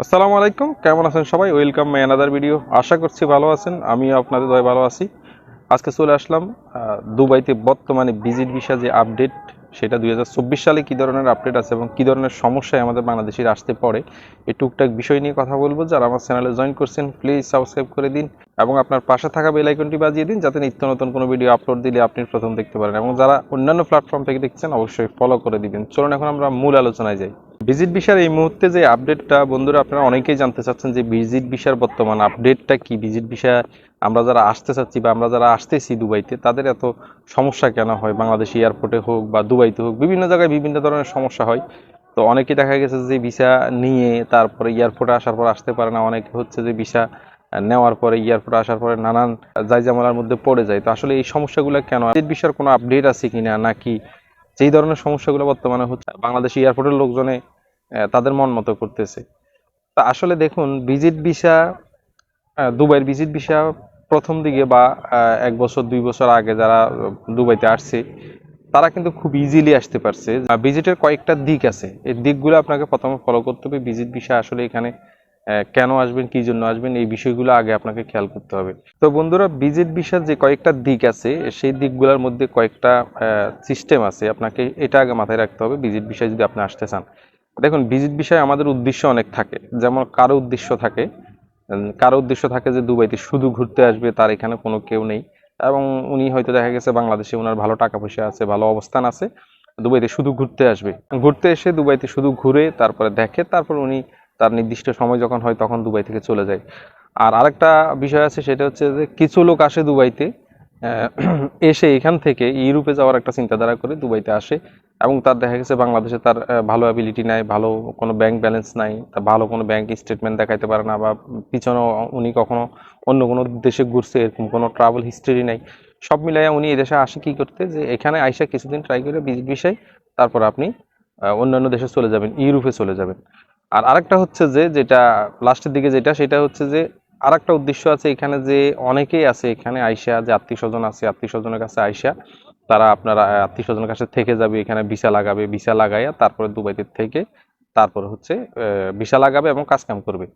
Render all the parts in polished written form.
আসসালামু আলাইকুম, কেমন আছেন সবাই? Welcome my another video. আশা করছি ভালো আছেন, আমিও আপনাদের দয় ভালো আছি। আজকে চলে আসলাম দুবাইতে বর্তমানে ভিজিট ভিসা যে আপডেট, সেটা 2024 সালে কী ধরনের আপডেট আছে এবং কী ধরনের সমস্যায় আমাদের বাংলাদেশিরা আসতে পড়ে, এই টুকটাক বিষয় নিয়ে কথা বলবো। যারা আমার চ্যানেলে জয়েন করছেন প্লিজ সাবস্ক্রাইব করে দিন এবং আপনার পাশে থাকা বেল আইকনটি বাজিয়ে দিন, যাতে নিত্য নতুন কোনো ভিডিও আপলোড দিলে আপনি প্রথম দেখতে পারেন। এবং যারা অন্যান্য প্ল্যাটফর্ম থেকে দেখছেন অবশ্যই ফলো করে দিবেন। চলুন এখন আমরা মূল আলোচনায় যাই। ভিজিট ভিসার এই মুহূর্তে যে আপডেটটা, বন্ধুরা আপনারা অনেকেই জানতে চাচ্ছেন যে ভিজিট ভিসার বর্তমান আপডেটটা কি। ভিজিট ভিসা আমরা যারা আসতে চাচ্ছি বা আমরা যারা আসতেছি দুবাইতে, তাদের এত সমস্যা কেন হয়? বাংলাদেশ এয়ারপোর্টে হোক বা দুবাইতে হোক, বিভিন্ন জায়গায় বিভিন্ন ধরনের সমস্যা হয়। তো অনেকে দেখা গেছে যে ভিসা নিয়ে তারপরে এয়ারপোর্টে আসার পর আসতে পারে না। অনেকে হচ্ছে যে ভিসা নেওয়ার পরে এয়ারপোর্টে আসার পরে নানান জায়জামেলার মধ্যে পড়ে যায়। তো আসলে এই সমস্যাগুলো কেন? ভিজিট ভিসার কোনো আপডেট আছে কিনা, নাকি যেই ধরনের সমস্যাগুলো বর্তমানে হচ্ছে বাংলাদেশি এয়ারপোর্টের লোকজনে তাদের মন মতো করতেছে? তা আসলে দেখুন, ভিজিট ভিসা, দুবাইয়ের ভিজিট ভিসা প্রথম দিকে বা 1 বছর 2 বছর আগে যারা দুবাইতে আসছে, তারা কিন্তু খুব ইজিলি আসতে পারছে। ভিজিটের কয়েকটা দিক আছে, এই দিকগুলো আপনাকে প্রথমে ফলো করতে হবে। ভিজিট ভিসা আসলে এখানে কেন আসবেন, কি জন্য আসবেন, এই বিষয়গুলো আগে আপনাকে খেয়াল করতে হবে। তো বন্ধুরা, ভিজিট ভিসার যে কয়েকটা দিক আছে, সেই দিকগুলোর মধ্যে কয়েকটা সিস্টেম আছে, আপনাকে এটা আগে মাথায় রাখতে হবে ভিজিট ভিসায় যদি আপনি আসতে চান। দেখুন, ভিজিট ভিসায় আমাদের উদ্দেশ্য অনেক থাকে। যেমন কারো উদ্দেশ্য থাকে যে দুবাইতে শুধু ঘুরতে আসবে, তার এখানে কোনো কেউ নেই এবং উনি হয়তো দেখা গেছে বাংলাদেশে ওনার ভালো টাকা পয়সা আছে, ভালো অবস্থান আছে, দুবাইতে শুধু ঘুরতে আসবে। ঘুরতে এসে দুবাইতে শুধু ঘুরে তারপরে দেখে, তারপর উনি তার নির্দিষ্ট সময় যখন হয় তখন দুবাই থেকে চলে যায়। আর আরেকটা বিষয় আছে, সেটা হচ্ছে যে কিছু লোক আসে দুবাইতে, আহ, এসে এখান থেকে ইউরোপে যাওয়ার একটা চিন্তাধারা করে দুবাইতে আসে এবং তার দেখা গেছে বাংলাদেশে তার ভালো অ্যাবিলিটি নাই, ভালো কোনো ব্যাংক ব্যালেন্স নাই, তার ভালো কোনো ব্যাংক স্টেটমেন্ট দেখাইতে পারে না, বা পিছনে উনি কখনো অন্য কোনো দেশে ঘুরছে এরকম কোনো ট্রাভেল হিস্টরি নাই। সব মিলাইয়া উনি এদেশে আসে কি করতে, যে এখানে আইসা কিছুদিন ট্রাই করে ভিজিট ভিসায় তারপর আপনি অন্যান্য দেশে চলে যাবেন, ইউরোপে চলে যাবেন। আর আরেকটা হচ্ছে যে, যেটা লাস্টের দিকে যেটা, সেটা হচ্ছে যে আরেকটা উদ্দেশ্য আছে এখানে, যে অনেকেই আছে এখানে আইসা, যে আত্মীয় স্বজন আছে, আত্মীয় স্বজনের কাছে আইসা তারা আপনার আত্মীয় স্বজনের কাছে থেকে যাবে, এখানে ভিসা লাগাবে, ভিসা লাগাইয়া তারপরে দুবাইতে থেকে তারপরে হচ্ছে ভিসা লাগাবে এবং কাজ কাম করবে।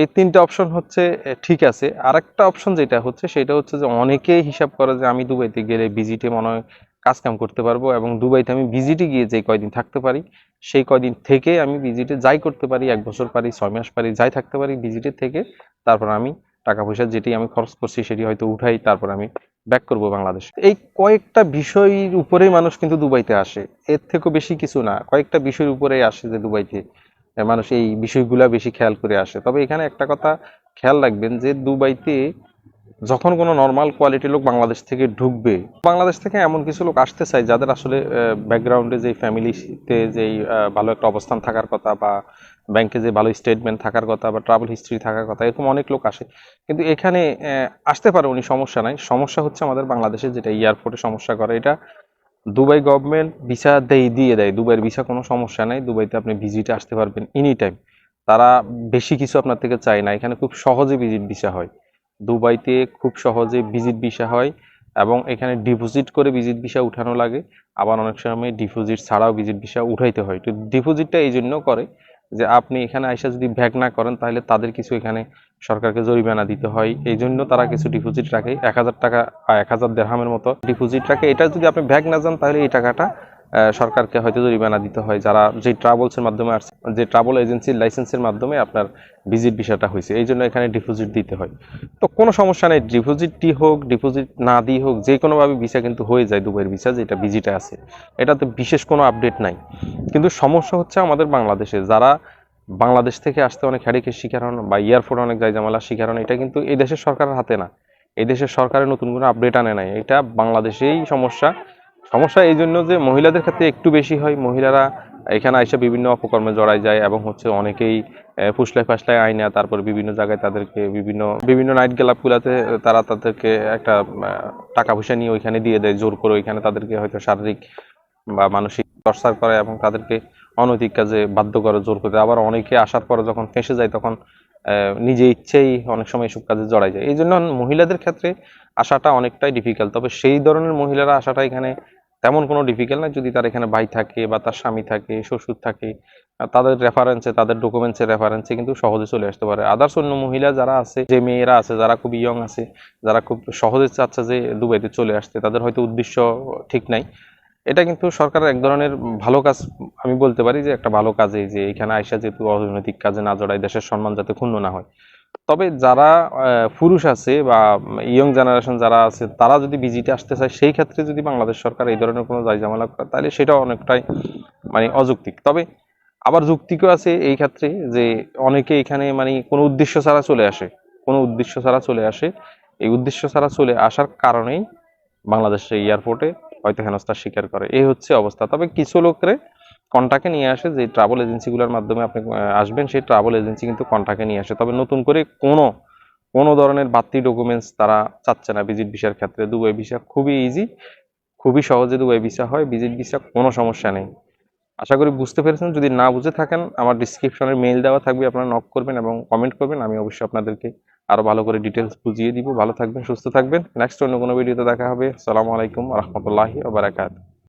এই তিনটা অপশন হচ্ছে ঠিক আছে। আরেকটা অপশন যেটা হচ্ছে, সেটা হচ্ছে যে অনেকেই হিসাব করে যে আমি দুবাইতে গেলে ভিজিটে মনে হয় কাজ কাম করতে পারবো এবং দুবাইতে আমি ভিজিটে গিয়ে যে কয়দিন থাকতে পারি, সেই কয়দিন থেকে আমি ভিজিটে যাই করতে পারি, 1 বছর পারি, 6 মাস পারি, যাই থাকতে পারি ভিজিটে থেকে, তারপর আমি টাকা পয়সা যেটি আমি খরচ করছি সেটি হয়তো উঠাই, তারপর আমি ব্যাক করব বাংলাদেশ। এই কয়েকটা বিষয়ের উপরেই মানুষ কিন্তু দুবাইতে আসে, এর থেকেও বেশি কিছু না। কয়েকটা বিষয়ের উপরেই আসে যে দুবাইতে মানুষ এই বিষয়গুলা বেশি খেয়াল করে আসে। তবে এখানে একটা কথা খেয়াল রাখবেন, যে দুবাইতে যখন কোনো নর্মাল কোয়ালিটির লোক বাংলাদেশ থেকে ঢুকবে, বাংলাদেশ থেকে এমন কিছু লোক আসতে চায় যাদের আসলে ব্যাকগ্রাউন্ডে যেই ফ্যামিলিতে যেই ভালো একটা অবস্থান থাকার কথা, বা ব্যাংকে যে ভালো স্টেটমেন্ট থাকার কথা, বা ট্রাভেল হিস্ট্রি থাকার কথা, এরকম অনেক লোক আসে। কিন্তু এখানে আসতে পারে উনি, সমস্যা নাই। সমস্যা হচ্ছে আমাদের বাংলাদেশে যেটা এয়ারপোর্টে সমস্যা করে, এটা দুবাই গভর্নমেন্ট ভিসা দিয়ে দেয়। দুবাইয়ের ভিসা কোনো সমস্যা নাই, দুবাইতে আপনি ভিজিটে আসতে পারবেন এনি টাইম। তারা বেশি কিছু আপনার থেকে চায় না, এখানে খুব সহজে ভিজিট ভিসা হয়। দুবাইতে খুব সহজে ভিজিট ভিসা হয় এবং এখানে ডিপোজিট করে ভিজিট ভিসা উঠানো লাগে। আবার অনেক সময় ডিপোজিট ছাড়াও ভিজিট ভিসা উঠাইতে হয়। তো ডিপোজিটটা এই জন্য করে যে আপনি এখানে আইসা যদি ব্যাক না করেন, তাহলে তাদের কিছু এখানে সরকারকে জরিমানা দিতে হয়। এই জন্য তারা কিছু ডিপোজিট রাখে, 1,000 টাকা, 1,000 দিরহামের মতো ডিপোজিট রাখে। এটা যদি আপনি ব্যাক না যান, তাহলে এই টাকাটা সরকারকে হয়তো জরিমানা দিতে হয়, যারা যে ট্রাভেলসের মাধ্যমে আসছে, যে ট্রাভেল এজেন্সির লাইসেন্সের মাধ্যমে আপনার ভিজিট ভিসাটা হয়েছে, এই জন্য এখানে ডিপোজিট দিতে হয়। তো কোনো সমস্যা নেই, ডিপোজিটটি হোক, ডিপোজিট না দিয়ে হোক, যে কোনোভাবে ভিসা কিন্তু হয়ে যায় দুবাইয়ের ভিসা, যেটা ভিজিটে আছে। এটাতে বিশেষ কোনো আপডেট নাই। কিন্তু সমস্যা হচ্ছে আমাদের বাংলাদেশে, যারা বাংলাদেশ থেকে আসতে অনেক হ্যারিকের শিকার হন বা এয়ারপোর্টে অনেক জায়জামেলার শিকার হন। এটা কিন্তু এই দেশের সরকারের হাতে না, এই দেশের সরকারের নতুন কোনো আপডেট আনে নাই, এটা বাংলাদেশেই সমস্যা। সমস্যা এই জন্য যে মহিলাদের ক্ষেত্রে একটু বেশি হয়। মহিলারা এখানে এসে বিভিন্ন অপকর্মে জড়ায় যায় এবং হচ্ছে অনেকেই ফুসলায় ফাসলায় আইনা, তারপরে বিভিন্ন জায়গায় তাদেরকে বিভিন্ন বিভিন্ন নাইট ক্লাবগুলোতে তারা তাদেরকে একটা টাকা পয়সা নিয়ে ওইখানে দিয়ে দেয় জোর করে। ওইখানে তাদেরকে হয়তো শারীরিক বা মানসিক টর্চার করে এবং তাদেরকে অনৈতিক কাজে বাধ্য করে, জোর করে। আবার অনেকে আসার পরে যখন ফেঁসে যায়, তখন নিজে ইচ্ছেই অনেক সময় এসব কাজে জড়ায় যায়। এই জন্য মহিলাদের ক্ষেত্রে আসাটা অনেকটাই ডিফিকাল্ট। তবে সেই ধরনের মহিলারা আসাটা এখানে তেমন কোনো ডিফিকাল্ট না, যদি তার এখানে ভাই থাকে বা তার স্বামী থাকে, শ্বশুর থাকে, তাদের রেফারেন্সে, তাদের ডকুমেন্টসের রেফারেন্সে কিন্তু সহজে চলে আসতে পারে। আদার্স অন্য মহিলা যারা আছে, যে মেয়েরা আছে যারা খুব ইয়ং আছে, যারা খুব সহজে চাচ্ছে যে দুবাইতে চলে আসতে, তাদের হয়তো উদ্দেশ্য ঠিক নাই। এটা কিন্তু সরকারের এক ধরনের ভালো কাজ, আমি বলতে পারি যে একটা ভালো কাজে, যে এখানে আইসা যেহেতু অরাজনৈতিক কাজে না জড়ায়, দেশের সম্মান যাতে ক্ষুণ্ণ না হয়। তবে যারা পুরুষ আছে বা ইয়ং জেনারেশন যারা আছে, তারা যদি ভিজিটে আসতে চায়, সেই ক্ষেত্রে যদি বাংলাদেশ সরকার এই ধরনের কোনো জায়জামালা করে, তাহলে সেটা অনেকটাই মানে অযৌক্তিক। তবে আবার যুক্তিকও আছে এই ক্ষেত্রে, যে অনেকে এখানে মানে কোনো উদ্দেশ্য ছাড়া চলে আসে, কোনো উদ্দেশ্য ছাড়া চলে আসে। এই উদ্দেশ্য ছাড়া চলে আসার কারণেই বাংলাদেশের এয়ারপোর্টে হয়তো হেনস্থার শিকার করে, এই হচ্ছে অবস্থা। তবে কিছু লোকরে কন্টাক্টে নিয়ে আসে, যে ট্রাভেল এজেন্সিগুলোর মাধ্যমে আপনি আসবেন, সেই ট্রাভেল এজেন্সি কিন্তু কন্টাক্টে নিয়ে আসে। তবে নতুন করে কোনো ধরনের বাড়তি ডকুমেন্টস তারা চাচ্ছে না ভিজিট ভিসার ক্ষেত্রে। দুবাই ভিসা খুবই ইজি, খুবই সহজে দুবাই ভিসা হয়, ভিজিট ভিসা কোনো সমস্যা নেই। আশা করি বুঝতে পেরেছেন। যদি না বুঝে থাকেন, আমার ডিসক্রিপশনে মেইল দেওয়া থাকবে, আপনারা নক করবেন এবং কমেন্ট করবেন, আমি অবশ্যই আপনাদেরকে আরো ভালো করে ডিটেলস বুঝিয়ে দিব। ভালো থাকবেন, সুস্থ থাকবেন। নেক্সট অন্য কোনো ভিডিওতে দেখা হবে। আসসালামু আলাইকুম ওয়া রাহমাতুল্লাহি ওয়া বারাকাতুহু।